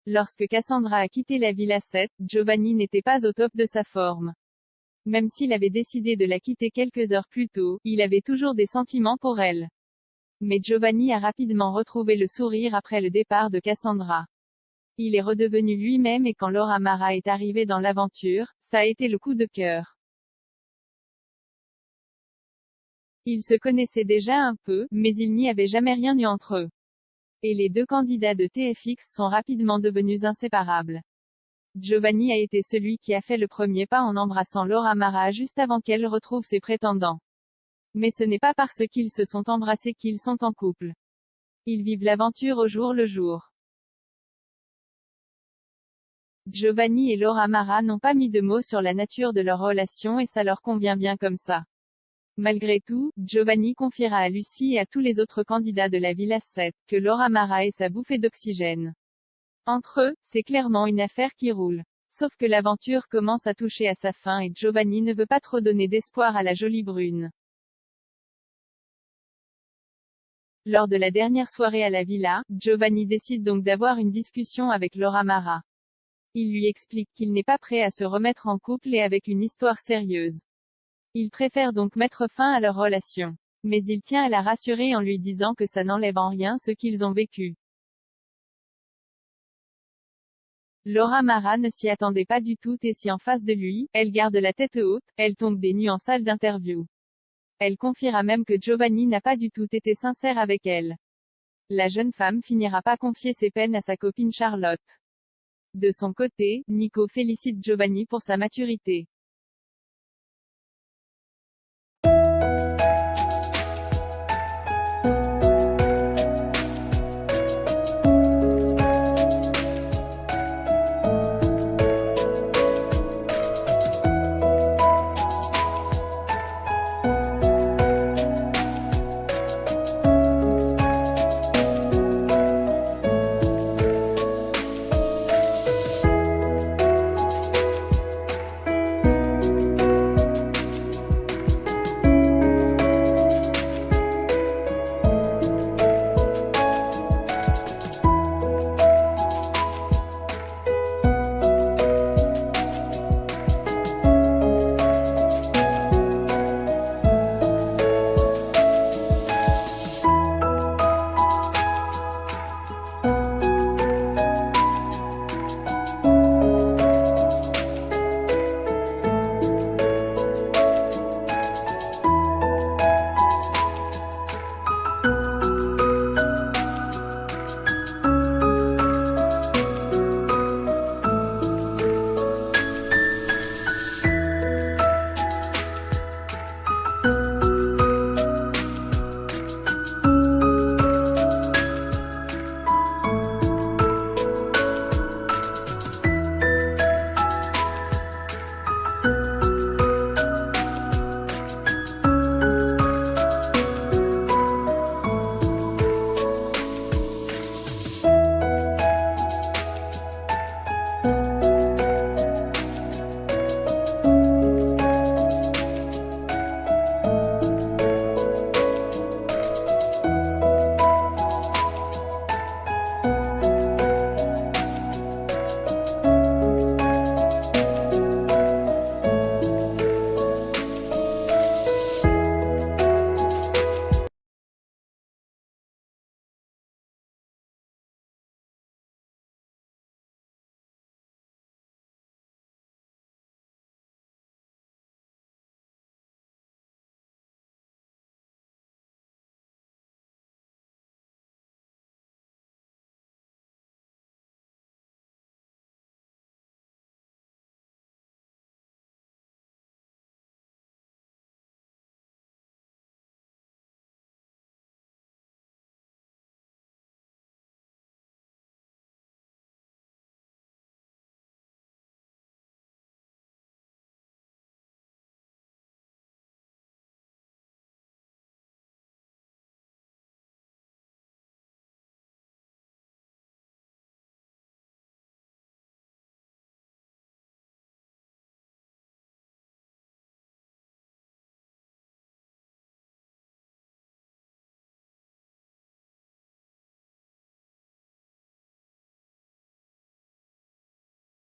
Lorsque Cassandra a quitté la Villa 7, Giovanni n'était pas au top de sa forme. Même s'il avait décidé de la quitter quelques heures plus tôt, il avait toujours des sentiments pour elle. Mais Giovanni a rapidement retrouvé le sourire après le départ de Cassandra. Il est redevenu lui-même et quand Laura Mara est arrivée dans l'aventure, ça a été le coup de cœur. Ils se connaissaient déjà un peu, mais il n'y avait jamais rien eu entre eux. Et les deux candidats de TFX sont rapidement devenus inséparables. Giovanni a été celui qui a fait le premier pas en embrassant Laura Mara juste avant qu'elle retrouve ses prétendants. Mais ce n'est pas parce qu'ils se sont embrassés qu'ils sont en couple. Ils vivent l'aventure au jour le jour. Giovanni et Laura Mara n'ont pas mis de mots sur la nature de leur relation et ça leur convient bien comme ça. Malgré tout, Giovanni confiera à Lucie et à tous les autres candidats de la Villa 7 que Laura Mara est sa bouffée d'oxygène. Entre eux, c'est clairement une affaire qui roule. Sauf que l'aventure commence à toucher à sa fin et Giovanni ne veut pas trop donner d'espoir à la jolie brune. Lors de la dernière soirée à la villa, Giovanni décide donc d'avoir une discussion avec Laura Mara. Il lui explique qu'il n'est pas prêt à se remettre en couple et avec une histoire sérieuse. Il préfère donc mettre fin à leur relation. Mais il tient à la rassurer en lui disant que ça n'enlève en rien ce qu'ils ont vécu. Laura Mara ne s'y attendait pas du tout et si en face de lui, elle garde la tête haute, elle tombe des nues en salle d'interview. Elle confiera même que Giovanni n'a pas du tout été sincère avec elle. La jeune femme finira par confier ses peines à sa copine Charlotte. De son côté, Nico félicite Giovanni pour sa maturité.